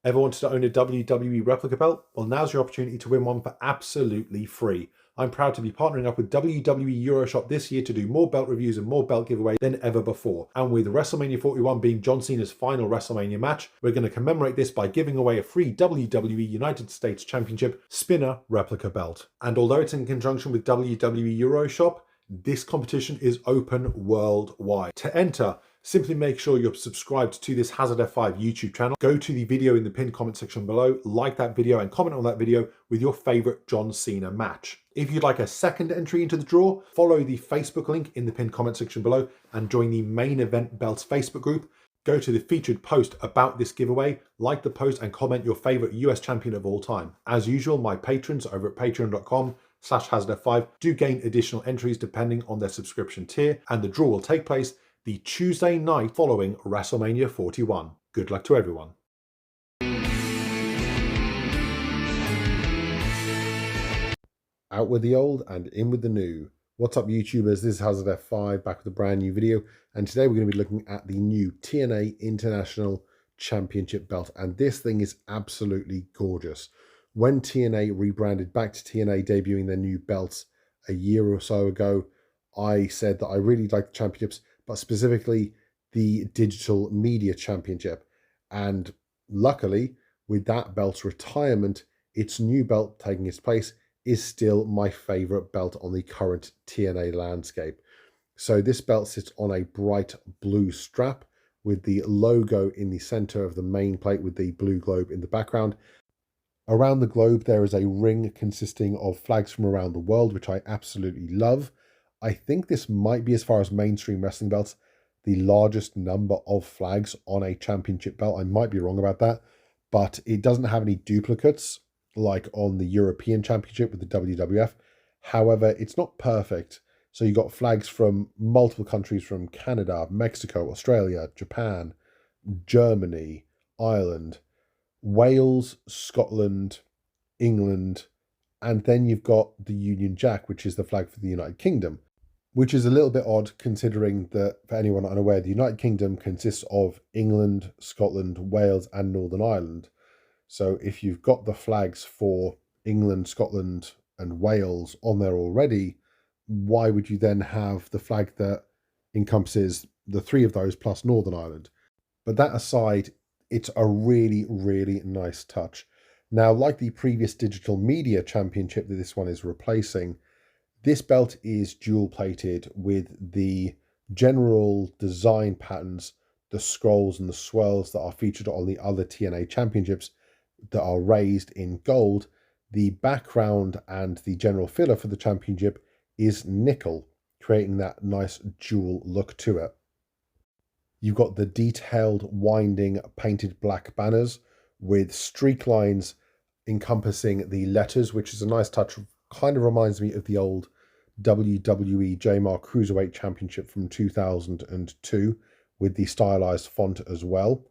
Ever wanted to own a WWE Replica belt? Well, now's your opportunity to win one for absolutely free. I'm proud to be partnering up with WWE Euroshop this year to do more belt reviews and more belt giveaways than ever before. And with WrestleMania 41 being John Cena's final WrestleMania match, we're going to commemorate this by giving away a free WWE United States Championship Spinner Replica belt. And although it's in conjunction with WWE Euroshop, this competition is open worldwide. To enter, simply make sure you're subscribed to this HazardF5 YouTube channel. Go to the video in the pinned comment section below, like that video and comment on that video with your favorite John Cena match. If you'd like a second entry into the draw, follow the Facebook link in the pinned comment section below and join the Main Event Belts Facebook group. Go to the featured post about this giveaway, like the post and comment your favorite US champion of all time. As usual, my patrons over at patreon.com/HazardF5 do gain additional entries depending on their subscription tier, and the draw will take place the Tuesday night following WrestleMania 41. Good luck to everyone. Out with the old and in with the new. What's up, YouTubers? This is HazardF5 back with a brand new video, and today we're going to be looking at the new TNA International Championship belt, and this thing is absolutely gorgeous. When TNA rebranded back to TNA, debuting their new belts a year or so ago, I said that I really liked the championships, but specifically the Digital Media Championship. And luckily, with that belt's retirement, its new belt taking its place is still my favorite belt on the current TNA landscape. So this belt sits on a bright blue strap with the logo in the center of the main plate with the blue globe in the background. Around the globe, there is a ring consisting of flags from around the world, which I absolutely love. I think this might be, as far as mainstream wrestling belts, the largest number of flags on a championship belt. I might be wrong about that, but it doesn't have any duplicates like on the European Championship with the WWF. However, it's not perfect. So you got flags from multiple countries, from Canada, Mexico, Australia, Japan, Germany, Ireland, Wales, Scotland, England, and then you've got the Union Jack, which is the flag for the United Kingdom, which is a little bit odd considering that, for anyone unaware, the United Kingdom consists of England, Scotland, Wales, and Northern Ireland. So if you've got the flags for England, Scotland, and Wales on there already, why would you then have the flag that encompasses the three of those plus Northern Ireland? But that aside, it's a really, really nice touch. Now, like the previous Digital Media Championship that this one is replacing, this belt is dual plated with the general design patterns, the scrolls and the swirls that are featured on the other TNA championships that are raised in gold. The background and the general filler for the championship is nickel, creating that nice dual look to it. You've got the detailed winding painted black banners with streak lines encompassing the letters, which is a nice touch. Kind of reminds me of the old WWE JMar Cruiserweight Championship from 2002 with the stylized font as well.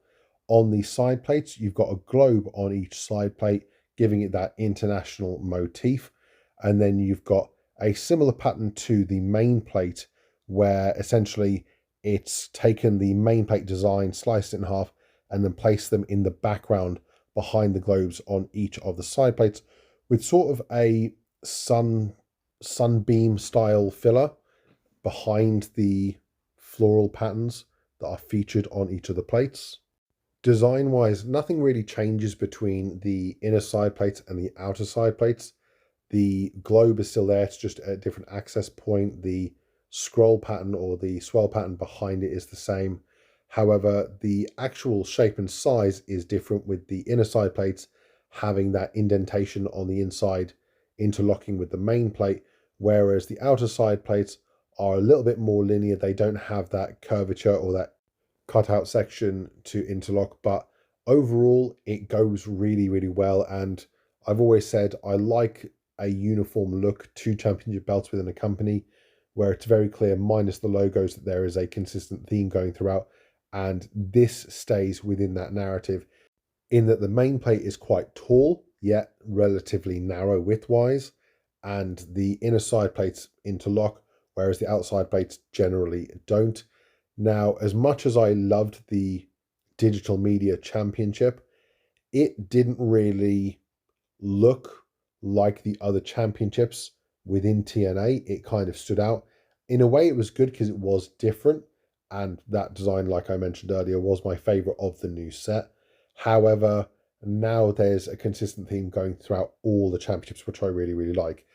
On the side plates, you've got a globe on each side plate, giving it that international motif. And then you've got a similar pattern to the main plate, where essentially it's taken the main plate design, sliced it in half, and then placed them in the background behind the globes on each of the side plates, with sort of a sunbeam style filler behind the floral patterns that are featured on each of the plates. Design wise, nothing really changes between the inner side plates and the outer side plates. The globe is still there, it's just at a different access point. The scroll pattern or the swirl pattern behind it is the same. However, the actual shape and size is different, with the inner side plates having that indentation on the inside interlocking with the main plate, whereas the outer side plates are a little bit more linear. They don't have that curvature or that cutout section to interlock, but overall it goes really, really well. And I've always said I like a uniform look to championship belts within a company, where it's very clear, minus the logos, that there is a consistent theme going throughout, and this stays within that narrative, in that the main plate is quite tall yet relatively narrow width-wise, and the inner side plates interlock, whereas the outside plates generally don't. Now, as much as I loved the Digital Media Championship, it didn't really look like the other championships within TNA. It kind of stood out. In a way, it was good because it was different, and that design, like I mentioned earlier, was my favorite of the new set. However, now there's a consistent theme going throughout all the championships, which I really, really like.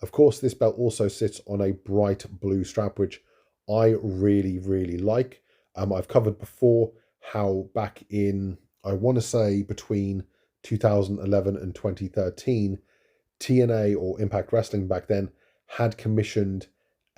Of course, this belt also sits on a bright blue strap, which I really, really like. I've covered before how back in, I want to say between 2011 and 2013, TNA, or Impact Wrestling back then, had commissioned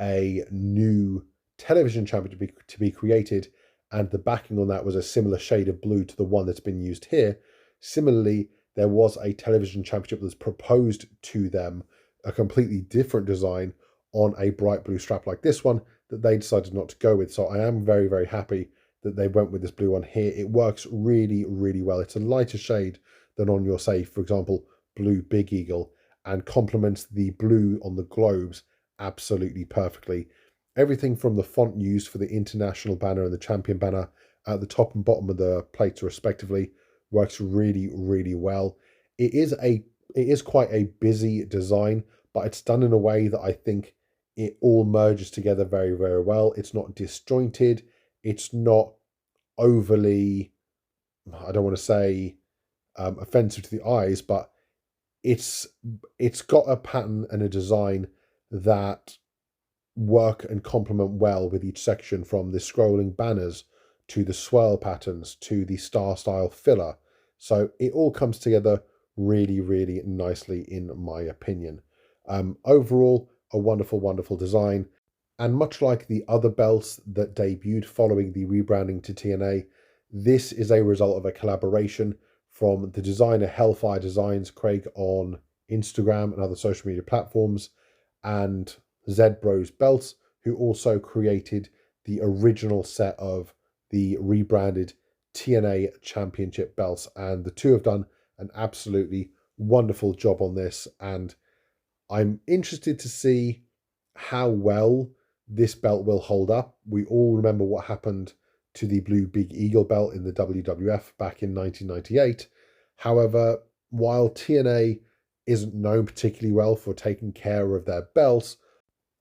a new television championship to be created, and the backing on that was a similar shade of blue to the one that's been used here. Similarly, there was a television championship that was proposed to them, a completely different design on a bright blue strap like this one, that they decided not to go with. So I am very, very happy that they went with this blue one here. It works really, really well. It's a lighter shade than on your, say, for example, blue Big Eagle, and complements the blue on the globes absolutely perfectly. Everything from the font used for the international banner and the champion banner at the top and bottom of the plates respectively works really, really well. It is quite a busy design, but it's done in a way that I think it all merges together very, very well. It's not disjointed. It's not overly, I don't want to say offensive to the eyes, but it's got a pattern and a design that work and complement well with each section, from the scrolling banners to the swirl patterns to the star style filler. So it all comes together really, really nicely in my opinion. Overall, a wonderful, wonderful design. And much like the other belts that debuted following the rebranding to TNA, this is a result of a collaboration from the designer Hellfire Designs, Craig, on Instagram and other social media platforms, and ZBrosBelts, who also created the original set of the rebranded TNA Championship belts. And the two have done an absolutely wonderful job on this, and I'm interested to see how well this belt will hold up. We all remember what happened to the blue Big Eagle belt in the WWF back in 1998. However, while TNA isn't known particularly well for taking care of their belts,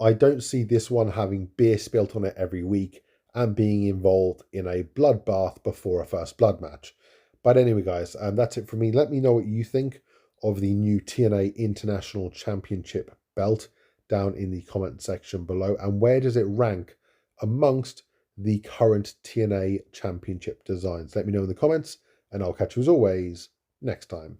I don't see this one having beer spilt on it every week and being involved in a bloodbath before a first blood match. But anyway, guys, that's it from me. Let me know what you think of the new TNA International Championship belt down in the comment section below, and where does it rank amongst the current TNA Championship designs? Let me know in the comments, and I'll catch you as always next time.